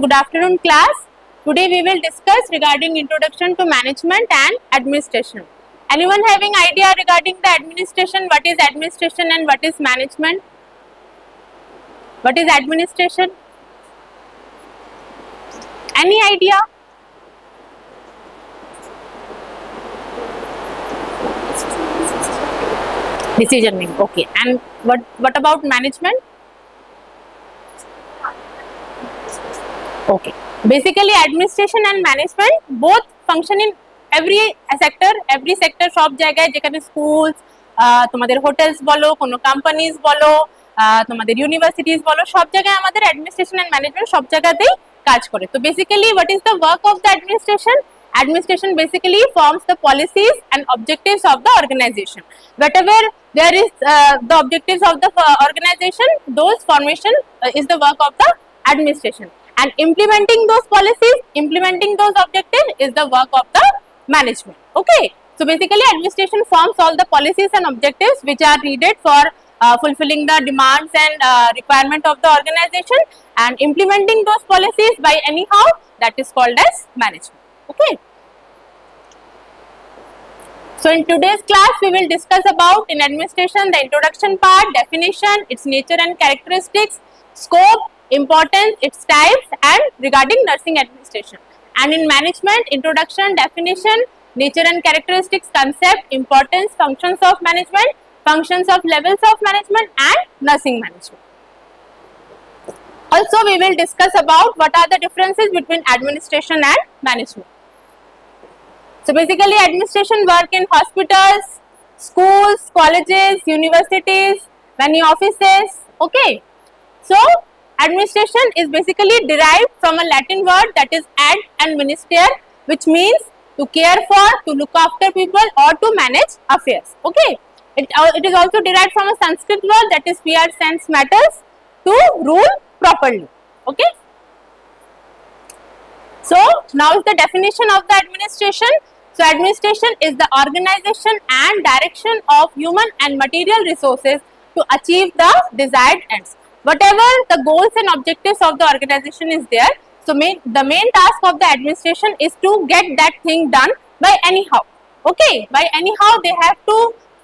Good afternoon, class. Today we will discuss regarding introduction to management and administration. Anyone having idea regarding the administration? What is administration and what is management? What is administration? Any idea? Decision making. Okay. And what about management? Okay. Basically, administration and management both function in every sector সব জায়গায় যেখানে schools তোমাদের hotels বলো কোনো companies বলো তোমাদের universities বলো সব জায়গায় আমাদের অ্যাডমিনিস্ট্রেশন এন্ড ম্যানেজমেন্ট সব জায়গাতেই কাজ করে তো basically what is the work of the administration basically forms the policies and objectives of the organization whatever there is the objectives of the organization those formation is the work of the administration and implementing those policies, implementing those objectives is the work of the management. Okay. So basically administration forms all the policies and objectives which are needed for fulfilling the demands and requirement of the organization and implementing those policies by anyhow that is called as management. Okay. So in today's class we will discuss about in administration the introduction part, definition, its nature and characteristics, scope, importance, its types and regarding nursing administration. And in management, introduction, definition, nature and characteristics, concept, importance, functions of management, functions of levels of management and nursing management. Also, we will discuss about what are the differences between administration and management. So basically administration work in hospitals, schools, colleges, universities, many offices. Okay. So administration is basically derived from a Latin word that is ad and minister, which means to care for, to look after people or to manage affairs. Okay. It is also derived from a Sanskrit word that is PR sense matters, to rule properly. Okay. So now is the definition of the administration. So administration is the organization and direction of human and material resources to achieve the desired ends. Whatever the goals and objectives of the organization is there, so the main task of the administration is to get that thing done by anyhow. Okay, by anyhow they have to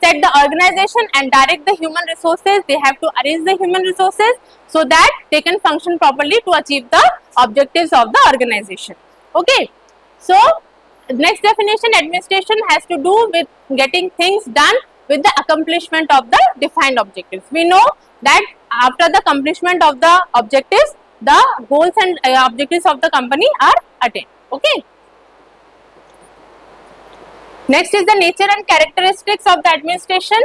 set the organization and direct the human resources, they have to arrange the human resources so that they can function properly to achieve the objectives of the organization. Okay, so next definition, administration has to do with getting things done with the accomplishment of the defined objectives. We know that after the accomplishment of the objectives, the goals and objectives of the company are attained. Okay. Next is the nature and characteristics of the administration.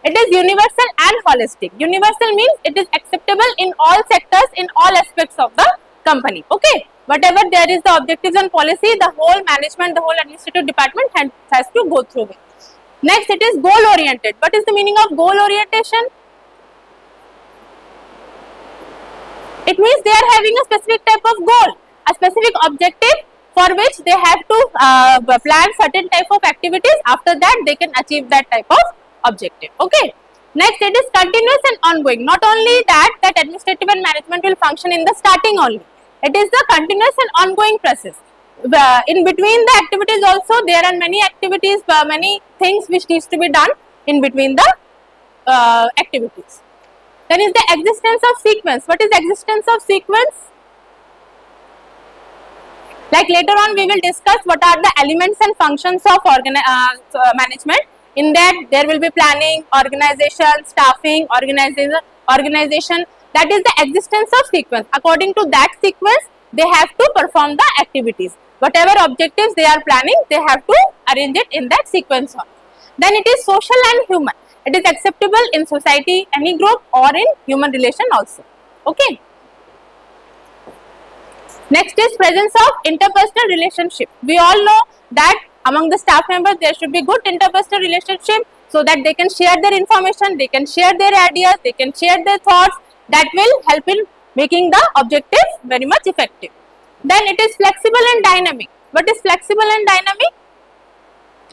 It is universal and holistic. Universal means it is acceptable in all sectors, in all aspects of the company. Okay. Whatever there is the objectives and policy, the whole management, the whole administrative department has to go through it. Next, it is goal oriented. What is the meaning of goal orientation? It means they are having a specific type of goal, a specific objective for which they have to plan certain type of activities. After that, they can achieve that type of objective. Okay. Next, it is continuous and ongoing. Not only that administrative and management will function in the starting only. It is the continuous and ongoing process. In between the activities also, there are many activities, many things which needs to be done in between the activities. Then is the existence of sequence. What is existence of sequence? Like later on we will discuss what are the elements and functions of management. In that there will be planning, organization, staffing, organization. That is the existence of sequence. According to that sequence, they have to perform the activities. Whatever objectives they are planning, they have to arrange it in that sequence. Then it is social and human. It is acceptable in society, any group or in human relation also. Okay. Next is presence of interpersonal relationship. We all know that among the staff members there should be good interpersonal relationship so that they can share their information, they can share their ideas, they can share their thoughts. That will help in making the objective very much effective. Then it is flexible and dynamic. What is flexible and dynamic?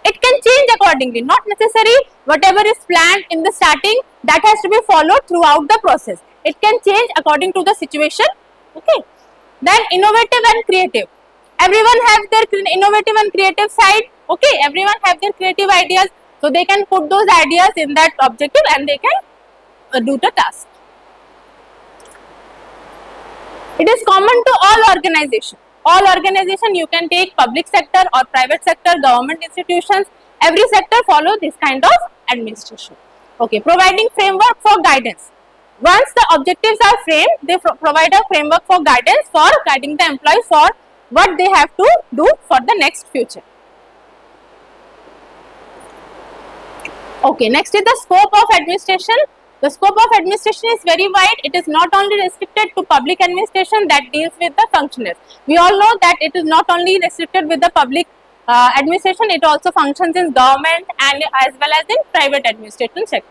It can change accordingly, not necessary whatever is planned in the starting that has to be followed throughout the process. It can change according to the situation. Okay. Then innovative and creative. Everyone has their innovative and creative side. Okay, everyone has their creative ideas, so they can put those ideas in that objective and they can do the task. It is common to all organizations. All organizations, you can take public sector or private sector, government institutions, every sector follow this kind of administration. Okay, providing framework for guidance. Once the objectives are framed, they provide a framework for guidance for guiding the employees for what they have to do for the next future. Okay, next is the scope of administration. The scope of administration is very wide. It is not only restricted to public administration that deals with the functionaries. We all know that it is not only restricted with the public administration, it also functions in government and as well as in private administration sector.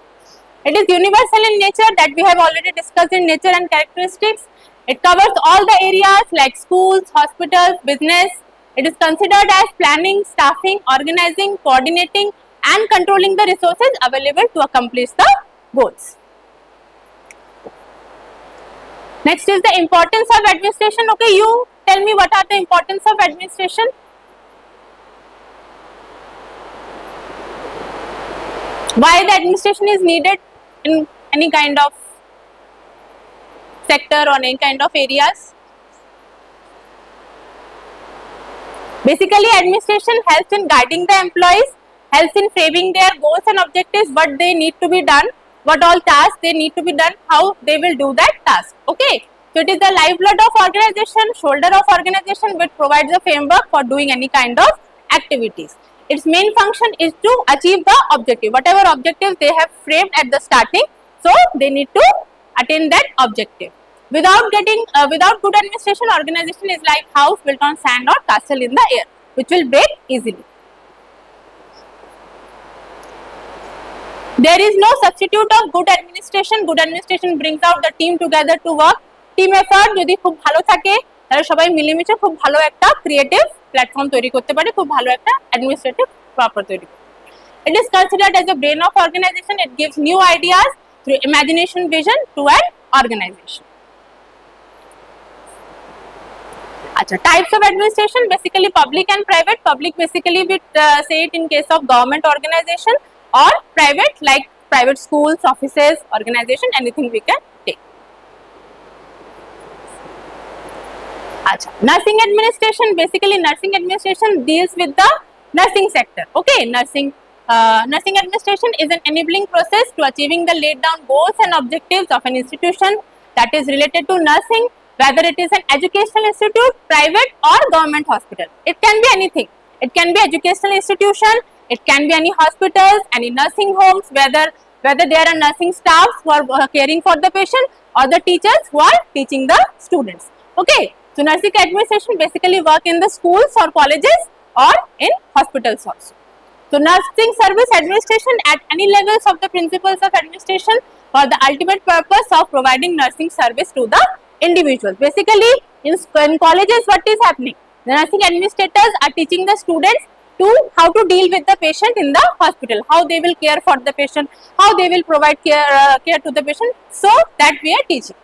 It is universal in nature, that we have already discussed in nature and characteristics. It covers all the areas like schools, hospitals, business. It is considered as planning, staffing, organizing, coordinating and controlling the resources available to accomplish the goals. Next is the importance of administration. Okay, you tell me what are the importance of administration? Why the administration is needed in any kind of sector or any kind of areas? Basically, administration helps in guiding the employees, helps in framing their goals and objectives, what they need to be done, what all tasks they need to be done, how they will do that task. Okay, so it is the lifeblood of organization, shoulder of organization, which provides a framework for doing any kind of activities. Its main function is to achieve the objective, whatever objectives they have framed at the starting, so they need to attain that objective. Without good administration, organization is like house built on sand or castle in the air, which will break easily. There is no substitute of good administration. Good administration brings out the team together to work. Team effort যদি খুব ভালো থাকে তাহলে সবাই মিলেমিশে খুব ভালো একটা ক্রিয়েটিভ প্ল্যাটফর্ম তৈরি করতে পারে, খুব ভালো একটা অ্যাডমিনিস্ট্রেটিভ প্রপার তৈরি করতে পারে। It is considered as a brain of organization. It gives new ideas through imagination vision to an organization. Achha, types of administration, basically public and private. Public basically we say it in case of government organization, or private like private schools, offices, organization, anything we can take. Achha, nursing administration, basically nursing administration deals with the nursing sector. Okay, nursing administration is an enabling process to achieving the laid down goals and objectives of an institution that is related to nursing, whether it is an educational institute, private or government hospital. It can be anything. It can be educational institution, it can be any hospitals, any nursing homes, whether there are nursing staffs who are caring for the patient or the teachers who are teaching the students. Okay, so nursing administration basically work in the schools or colleges or in hospitals also. So nursing service administration at any levels of the principles of administration for the ultimate purpose of providing nursing service to the individuals. Basically in colleges what is happening? The nursing administrators are teaching the students to how to deal with the patient in the hospital, how they will care for the patient, how they will provide care to the patient. So that we are teaching.